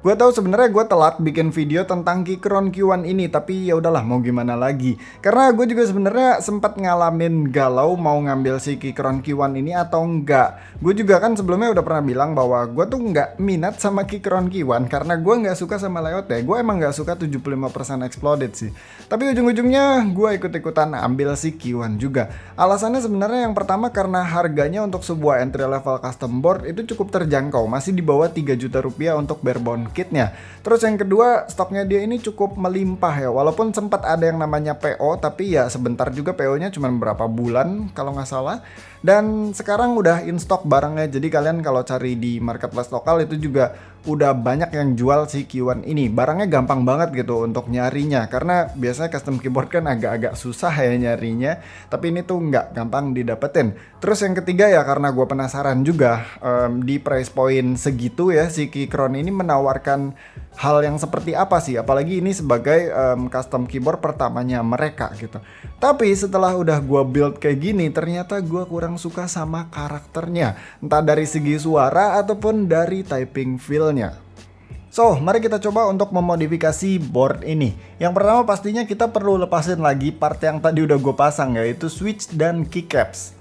Gue tahu sebenarnya gue telat bikin video tentang Keychron Q1 ini, tapi ya udahlah mau gimana lagi. Karena gue juga sebenarnya sempat ngalamin galau mau ngambil si Keychron Q1 ini atau enggak. Gue juga kan sebelumnya udah pernah bilang bahwa gue tuh nggak minat sama Keychron Q1 karena gue nggak suka sama layoutnya. Gue emang nggak suka 75% exploded sih. Tapi ujung-ujungnya gue ikut-ikutan ambil si Q1 juga. Alasannya sebenarnya yang pertama karena harganya untuk sebuah entry level custom board itu cukup terjangkau, masih di bawah 3 juta rupiah untuk barebone kitnya. Terus yang kedua, stoknya dia ini cukup melimpah ya. Walaupun sempat ada yang namanya PO, tapi ya sebentar juga PO-nya cuma berapa bulan kalau nggak salah. Dan sekarang udah in stock barangnya. Jadi kalian kalau cari di marketplace lokal itu juga udah banyak yang jual si Q1 ini. Barangnya gampang banget gitu untuk nyarinya, karena biasanya custom keyboard kan agak-agak susah ya nyarinya, tapi ini tuh nggak gampang didapetin. Terus yang ketiga ya karena gue penasaran juga, di price point segitu ya si Keychron ini menawarkan hal yang seperti apa sih, apalagi ini sebagai custom keyboard pertamanya mereka gitu. Tapi setelah udah gue build kayak gini, ternyata gue kurang suka sama karakternya, entah dari segi suara ataupun dari typing feel-nya. So, mari kita coba untuk memodifikasi board ini. Yang pertama pastinya kita perlu lepasin lagi part yang tadi udah gue pasang, yaitu switch dan keycaps.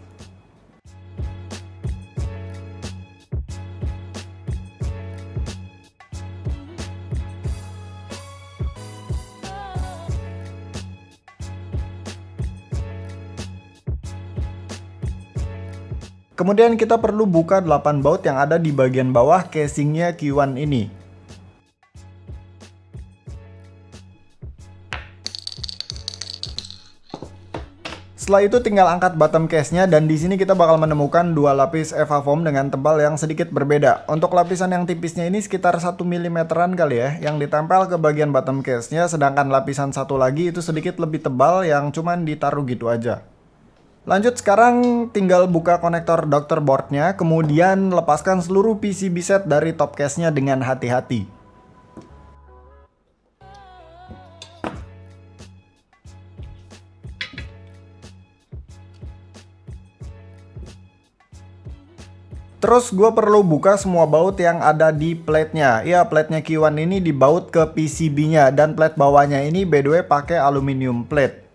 Kemudian kita perlu buka 8 baut yang ada di bagian bawah casingnya Q1 ini. Setelah itu tinggal angkat bottom case-nya, dan di sini kita bakal menemukan dua lapis EVA foam dengan tebal yang sedikit berbeda. Untuk lapisan yang tipisnya ini sekitar 1 mm-an kali ya, yang ditempel ke bagian bottom case-nya, sedangkan lapisan satu lagi itu sedikit lebih tebal yang cuman ditaruh gitu aja. Lanjut, sekarang tinggal buka konektor Dr. Board-nya, kemudian lepaskan seluruh PCB set dari top case-nya dengan hati-hati. Terus gue perlu buka semua baut yang ada di plate-nya. Ya, plate-nya Q1 ini dibaut ke PCB-nya, dan plate bawahnya ini by the way pakai aluminium plate.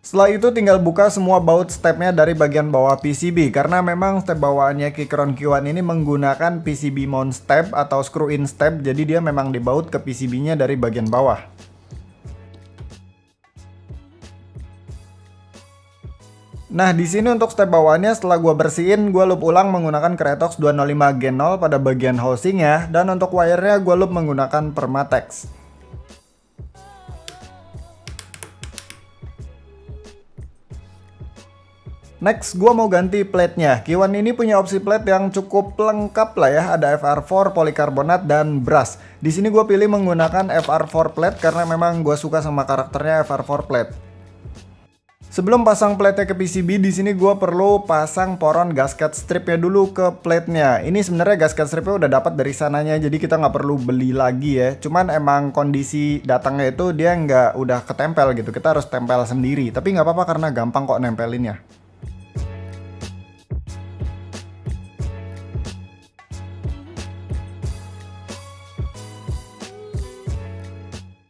Setelah itu tinggal buka semua baut stepnya dari bagian bawah PCB, karena memang step bawaannya Keychron Q1 ini menggunakan PCB mount step atau screw in step, jadi dia memang dibaut ke PCB-nya dari bagian bawah. Nah, di sini untuk step bawahnya setelah gua bersihin, gua loop ulang menggunakan Kretox 205 Gen 0 pada bagian housingnya, dan untuk wire-nya gua loop menggunakan Permatex. Next, gua mau ganti plate-nya. Q1 ini punya opsi plate yang cukup lengkap lah ya. Ada FR4, polikarbonat, dan brass. Di sini gua pilih menggunakan FR4 plate karena memang gua suka sama karakternya FR4 plate. Sebelum pasang plate-nya ke PCB, di sini gua perlu pasang poron gasket strip-nya dulu ke plate-nya. Ini sebenarnya gasket strip-nya udah dapat dari sananya, jadi kita nggak perlu beli lagi ya. Cuman emang kondisi datangnya itu dia nggak udah ketempel gitu. Kita harus tempel sendiri. Tapi nggak apa-apa karena gampang kok nempelinnya.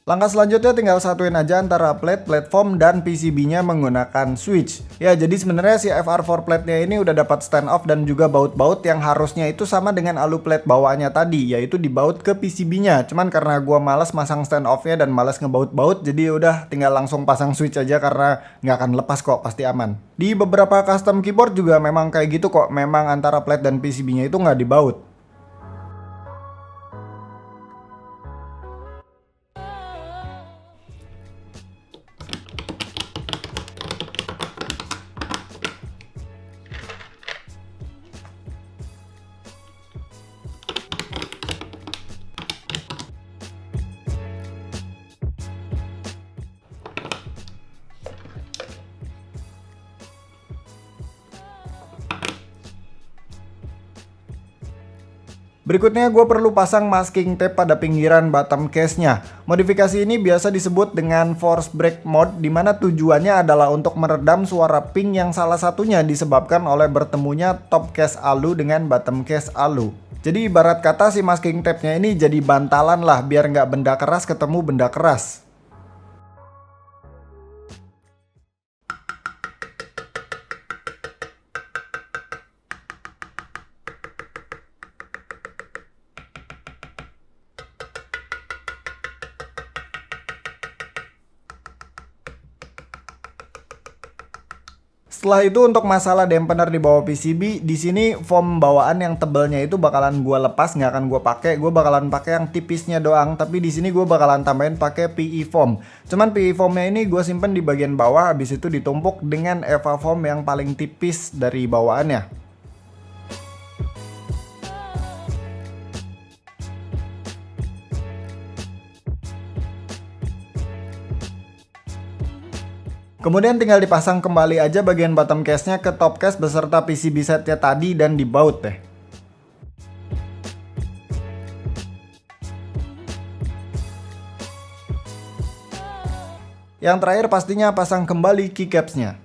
Langkah selanjutnya tinggal satuin aja antara plate, platform, dan PCB-nya menggunakan switch. Ya, jadi sebenarnya si FR4 plate-nya ini udah dapat stand off dan juga baut-baut yang harusnya itu sama dengan alu plate bawaannya tadi, yaitu dibaut ke PCB-nya. Cuman karena gua males masang stand off-nya dan males ngebaut-baut, jadi udah tinggal langsung pasang switch aja karena nggak akan lepas kok, pasti aman. Di beberapa custom keyboard juga memang kayak gitu kok, memang antara plate dan PCB-nya itu nggak dibaut. Berikutnya gue perlu pasang masking tape pada pinggiran bottom case-nya. Modifikasi ini biasa disebut dengan force break mode, dimana tujuannya adalah untuk meredam suara ping yang salah satunya disebabkan oleh bertemunya top case alu dengan bottom case alu. Jadi ibarat kata si masking tape-nya ini jadi bantalan lah biar nggak benda keras ketemu benda keras. Setelah itu untuk masalah dampener di bawah PCB, di sini foam bawaan yang tebelnya itu bakalan gua lepas, nggak akan gua pakai. Gua bakalan pakai yang tipisnya doang, tapi di sini gua bakalan tambahin pakai PE foam. Cuman PE foamnya ini gua simpen di bagian bawah, habis itu ditumpuk dengan EVA foam yang paling tipis dari bawaannya. Kemudian tinggal dipasang kembali aja bagian bottom case-nya ke top case beserta PCB set-nya tadi dan dibaut deh. Yang terakhir pastinya pasang kembali keycaps-nya.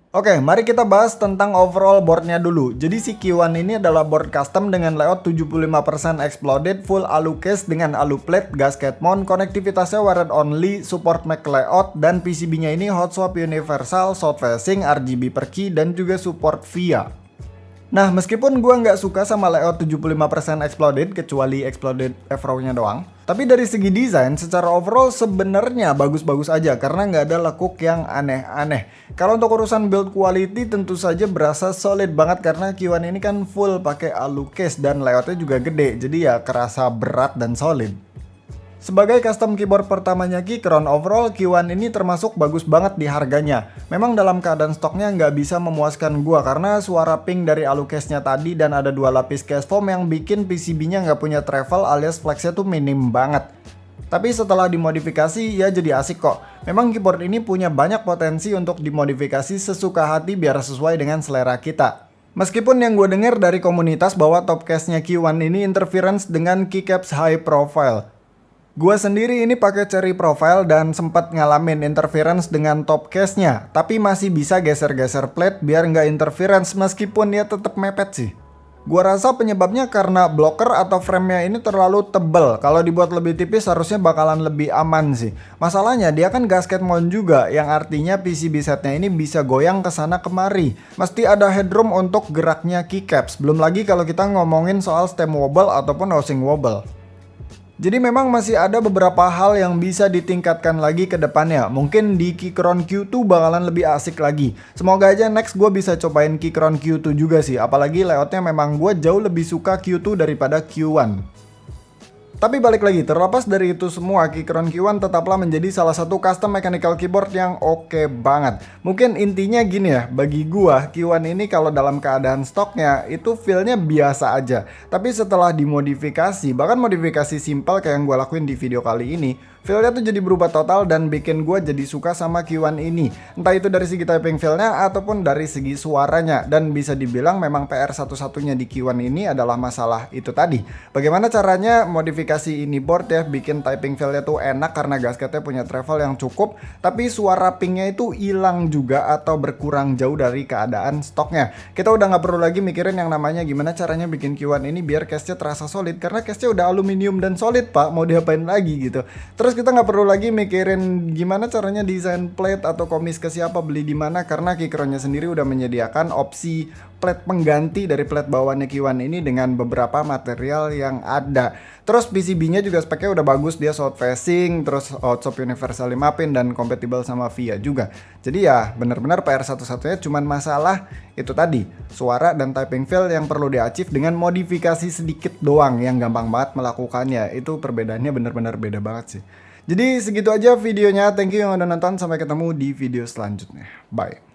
Oke, mari kita bahas tentang overall boardnya dulu. Jadi si Q1 ini adalah board custom dengan layout 75% exploded, full alu case dengan alu plate, gasket mount, konektivitasnya wired only, support Mac layout, dan PCB-nya ini hot swap universal, south facing, RGB per key, dan juga support VIA. Nah, meskipun gua nggak suka sama layout 75% exploded, kecuali exploded F-row-nya doang, tapi dari segi desain, secara overall sebenarnya bagus-bagus aja karena nggak ada lekuk yang aneh-aneh. Kalau untuk urusan build quality tentu saja berasa solid banget karena Q1 ini kan full pakai alu case dan layoutnya juga gede, jadi ya kerasa berat dan solid. Sebagai custom keyboard pertamanya Keychron, overall Q1 ini termasuk bagus banget di harganya. Memang dalam keadaan stoknya nggak bisa memuaskan gua karena suara ping dari alu case-nya tadi dan ada dua lapis case foam yang bikin PCB-nya nggak punya travel alias flexnya tuh minim banget. Tapi setelah dimodifikasi ya jadi asik kok. Memang keyboard ini punya banyak potensi untuk dimodifikasi sesuka hati biar sesuai dengan selera kita. Meskipun yang gue denger dari komunitas bahwa top case-nya Q1 ini interference dengan keycaps high profile. Gua sendiri ini pakai cherry profile dan sempat ngalamin interference dengan top case-nya, tapi masih bisa geser-geser plate biar nggak interference meskipun dia tetap mepet sih. Gua rasa penyebabnya karena blocker atau frame-nya ini terlalu tebel. Kalau dibuat lebih tipis harusnya bakalan lebih aman sih. Masalahnya dia kan gasket mount juga, yang artinya PCB setnya ini bisa goyang ke sana kemari. Mesti ada headroom untuk geraknya keycaps. Belum lagi kalau kita ngomongin soal stem wobble ataupun housing wobble. Jadi memang masih ada beberapa hal yang bisa ditingkatkan lagi ke depannya. Mungkin di Keychron Q2 bakalan lebih asik lagi. Semoga aja next gue bisa cobain Keychron Q2 juga sih. Apalagi layoutnya memang gue jauh lebih suka Q2 daripada Q1. Tapi balik lagi, terlepas dari itu semua, Keychron Q1 tetaplah menjadi salah satu custom mechanical keyboard yang oke banget. Mungkin intinya gini ya, bagi gua Q1 ini kalau dalam keadaan stoknya itu feel-nya biasa aja. Tapi setelah dimodifikasi, bahkan modifikasi simple kayak yang gua lakuin di video kali ini, Feel-nya tuh jadi berubah total dan bikin gue jadi suka sama Q1 ini. Entah itu dari segi typing feel-nya ataupun dari segi suaranya. Dan bisa dibilang memang PR satu-satunya di Q1 ini adalah masalah itu tadi. Bagaimana caranya modifikasi ini board ya, bikin typing feel-nya tuh enak karena gasketnya punya travel yang cukup, tapi suara pingnya itu hilang juga atau berkurang jauh dari keadaan stoknya. Kita udah nggak perlu lagi mikirin yang namanya gimana caranya bikin Q1 ini biar case-nya terasa solid, karena case-nya udah aluminium dan solid pak, mau diapain lagi gitu. Terus kita nggak perlu lagi mikirin gimana caranya desain plate atau komis ke siapa, beli di mana, karena Keychron-nya sendiri udah menyediakan opsi plate pengganti dari plate bawaannya Q1 ini dengan beberapa material yang ada. Terus PCB-nya juga speknya udah bagus, dia south facing, terus outsop universal 5 pin dan compatible sama VIA juga. Jadi ya benar-benar PR satu-satunya cuman masalah itu tadi, suara dan typing feel yang perlu di-achieve dengan modifikasi sedikit doang yang gampang banget melakukannya. Itu perbedaannya benar-benar beda banget sih. Jadi segitu aja videonya, thank you yang udah nonton, sampai ketemu di video selanjutnya. Bye.